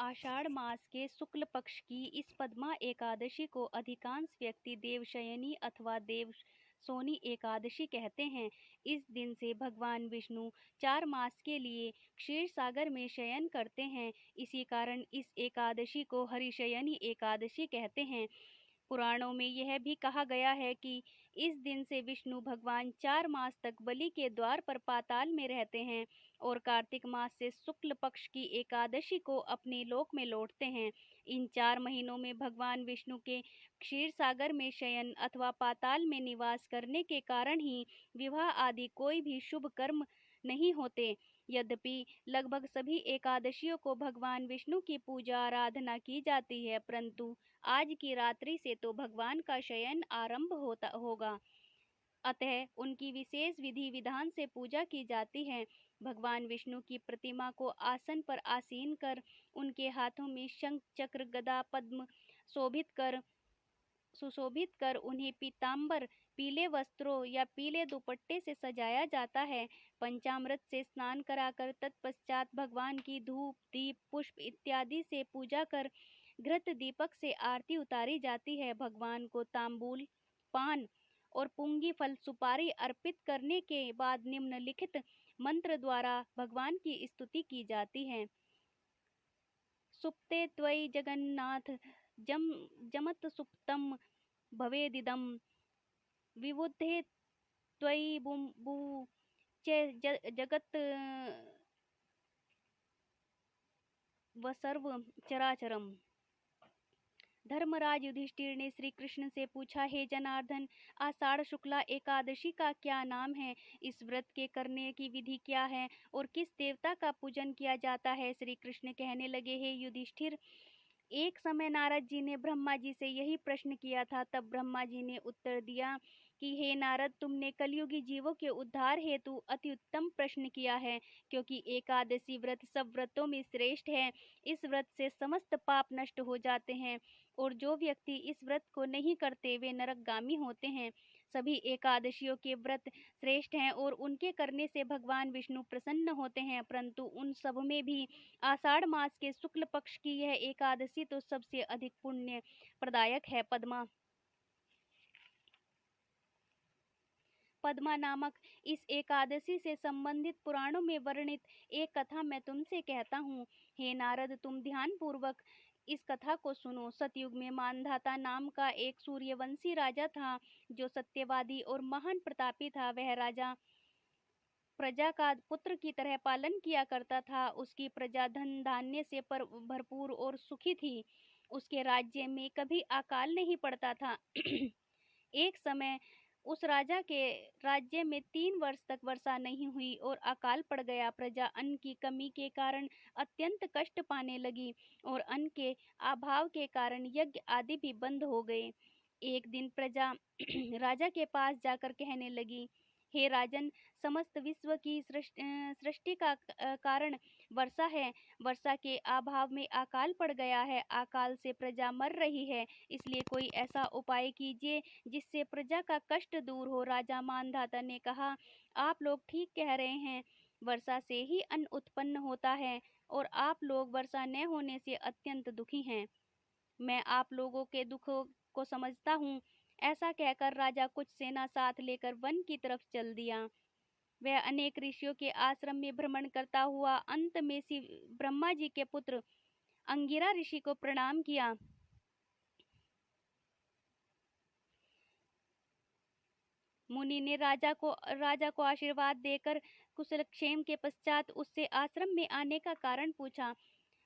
आषाढ़ मास के शुक्ल पक्ष की इस पद्मा एकादशी को अधिकांश व्यक्ति देवशयनी अथवा देवशोनी एकादशी कहते हैं। इस दिन से भगवान विष्णु 4 मास के लिए क्षीर सागर में शयन करते हैं। इसी कारण इस एकादशी को हरिशयनी एकादशी कहते हैं। पुराणों में यह भी कहा गया है कि इस दिन से विष्णु भगवान 4 मास तक बलि के द्वार पर पाताल में रहते हैं और कार्तिक मास से शुक्ल पक्ष की एकादशी को अपने लोक में लौटते हैं। इन 4 महीनों में भगवान विष्णु के क्षीर सागर में शयन अथवा पाताल में निवास करने के कारण ही विवाह आदि कोई भी शुभ कर्म नहीं होते। यद्यपि लगभग सभी एकादशियों को भगवान विष्णु की पूजा आराधना की जाती है, परंतु आज की रात्रि से तो भगवान का शयन आरंभ होगा, अतः उनकी विशेष विधि विधान से पूजा की जाती है। भगवान विष्णु की प्रतिमा को आसन पर आसीन कर उनके हाथों में शंख चक्र गदा पद्म सुशोभित कर उन्हें पीतांबर पीले वस्त्रों या पीले दुपट्टे से सजाया जाता है। पंचामृत से स्नान कराकर तत्पश्चात भगवान की धूप दीप पुष्प इत्यादि से पूजा कर घृत दीपक से आरती उतारी जाती है। भगवान को तांबूल पान और पुंगी फल सुपारी अर्पित करने के बाद निम्नलिखित मंत्र द्वारा भगवान की स्तुति की जाती है। सुप्ते त्वयि जगन्नाथ जमत सुप्तम भवेदिदं विबुधे त्वयि बुभु च जगत् वसर्व चराचरम। धर्मराज युधिष्ठिर ने श्री कृष्ण से पूछा, हे जनार्दन, आषाढ़ शुक्ला एकादशी का क्या नाम है? इस व्रत के करने की विधि क्या है और किस देवता का पूजन किया जाता है? श्री कृष्ण कहने लगे, हे युधिष्ठिर, एक समय नारद जी ने ब्रह्मा जी से यही प्रश्न किया था। तब ब्रह्मा जी ने उत्तर दिया कि हे नारद, तुमने कलयुगी जीवों के उद्धार हेतु अति उत्तम प्रश्न किया है, क्योंकि एकादशी व्रत सब व्रतों में श्रेष्ठ है। इस व्रत से समस्त पाप नष्ट हो जाते हैं और जो व्यक्ति इस व्रत को नहीं करते वे नरकगामी होते हैं। सभी एकादशियों के व्रत श्रेष्ठ हैं और उनके करने से भगवान विष्णु प्रसन्न होते हैं, परंतु उन सब में भी आषाढ़ मास के शुक्ल पक्ष की यह एकादशी तो सबसे अधिक पुण्य प्रदायक है। पद्मा नामक इस एकादशी से संबंधित पुराणों में वर्णित एक कथा मैं तुमसे कहता हूँ। हे नारद, तुम ध्यान पूर्वक इस कथा को सुनो। सतयुग में मानधाता नाम का एक सूर्यवंशी राजा था, जो सत्यवादी और महान प्रतापी था। वह राजा प्रजा का पुत्र की तरह पालन किया करता था। उसकी प्रजा धन धान्य से भरपूर और सुखी थी। उसके राज्य में कभी अकाल नहीं पड़ता था। एक समय उस राजा के राज्य में 3 वर्ष तक वर्षा नहीं हुई और अकाल पड़ गया। प्रजा अन्न की कमी के कारण अत्यंत कष्ट पाने लगी और अन्न के अभाव के कारण यज्ञ आदि भी बंद हो गए। एक दिन प्रजा राजा के पास जाकर कहने लगी, हे राजन, समस्त विश्व की सृष्टि का कारण वर्षा है। वर्षा के अभाव में अकाल पड़ गया है। अकाल से प्रजा मर रही है, इसलिए कोई ऐसा उपाय कीजिए जिससे प्रजा का कष्ट दूर हो। राजा मानधाता ने कहा, आप लोग ठीक कह रहे हैं, वर्षा से ही अन्न उत्पन्न होता है और आप लोग वर्षा न होने से अत्यंत दुखी हैं। मैं आप लोगों के दुखों को समझता हूँ। ऐसा कहकर राजा कुछ सेना साथ लेकर वन की तरफ चल दिया। वह अनेक ऋषियों के आश्रम में भ्रमण करता हुआ अंत में शिव ब्रह्मा जी के पुत्र अंगिरा ऋषि को प्रणाम किया। मुनि ने राजा को आशीर्वाद देकर कुशलक्षेम के पश्चात उससे आश्रम में आने का कारण पूछा।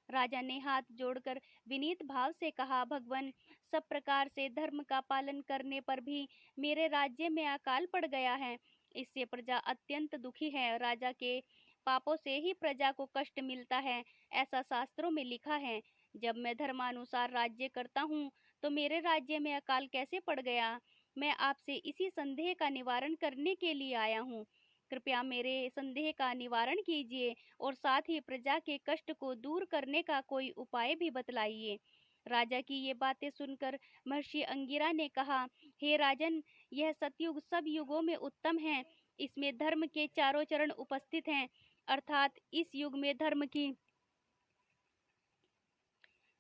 राजा ने हाथ जोड़कर विनीत भाव से कहा, भगवन, सब प्रकार से धर्म का पालन करने पर भी मेरे राज्य में अकाल पड़ गया है। इससे प्रजा अत्यंत दुखी है। राजा के पापों से ही प्रजा को कष्ट मिलता है, ऐसा शास्त्रों में लिखा है। जब मैं धर्मानुसार राज्य करता हूँ तो मेरे राज्य में अकाल कैसे पड़ गया? मैं आपसे इसी संदेह का निवारण करने के लिए आया हूँ। कृपया मेरे संदेह का निवारण कीजिए और साथ ही प्रजा के कष्ट को दूर करने का कोई उपाय भी बतलाइए। राजा की ये बातें सुनकर महर्षि अंगिरा ने कहा, हे राजन, यह सतयुग सब युगों में उत्तम है। इसमें धर्म के चारों चरण उपस्थित हैं, अर्थात इस युग में धर्म की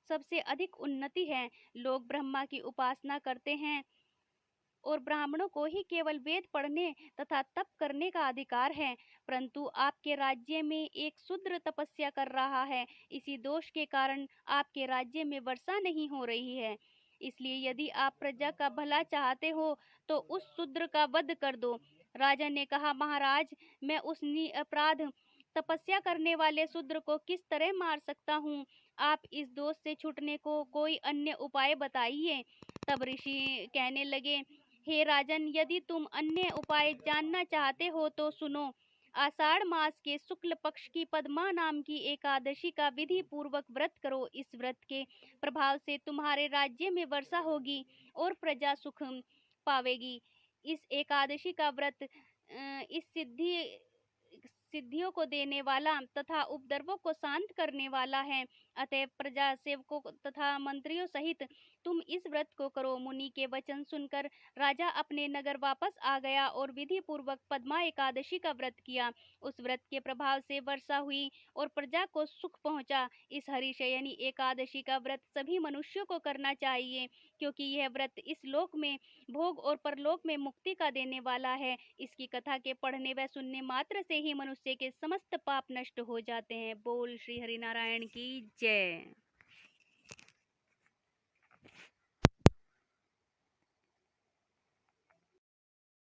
सबसे अधिक उन्नति है। लोग ब्रह्मा की उपासना करते हैं और ब्राह्मणों को ही केवल वेद पढ़ने तथा तप करने का अधिकार है, परंतु आपके राज्य में एक शूद्र तपस्या कर रहा है। इसी दोष के कारण आपके राज्य में वर्षा नहीं हो रही है। इसलिए यदि आप प्रजा का भला चाहते हो तो उस शूद्र का वध कर दो। राजा ने कहा, महाराज, मैं उस अपराध तपस्या करने वाले शूद्र को किस तरह मार सकता हूँ? आप इस दोष से छूटने को कोई अन्य उपाय बताइए। तब ऋषि कहने लगे, हे राजन, यदि तुम अन्य उपाय जानना चाहते हो तो सुनो। आषाढ़ मास के शुक्ल पक्ष की पद्मा नाम की एकादशी का विधि पूर्वक व्रत करो। इस व्रत के प्रभाव से तुम्हारे राज्य में वर्षा होगी और प्रजा सुख पावेगी। इस एकादशी का व्रत इस सिद्धियों को देने वाला तथा उपद्रवों को शांत करने वाला है। अतएव प्रजा सेवकों तथा मंत्रियों सहित तुम इस व्रत को करो। मुनि के वचन सुनकर राजा अपने नगर वापस आ गया और विधि पूर्वक पद्मा एकादशी का व्रत किया। उस व्रत के प्रभाव से वर्षा हुई और प्रजा को सुख पहुंचा। इस हरिशयनी एकादशी का व्रत सभी मनुष्यों को करना चाहिए, क्योंकि यह व्रत इस लोक में भोग और परलोक में मुक्ति का देने वाला है। इसकी कथा के पढ़ने व सुनने मात्र से ही मनुष्य के समस्त पाप नष्ट हो जाते हैं। बोल श्री हरि नारायण की जय।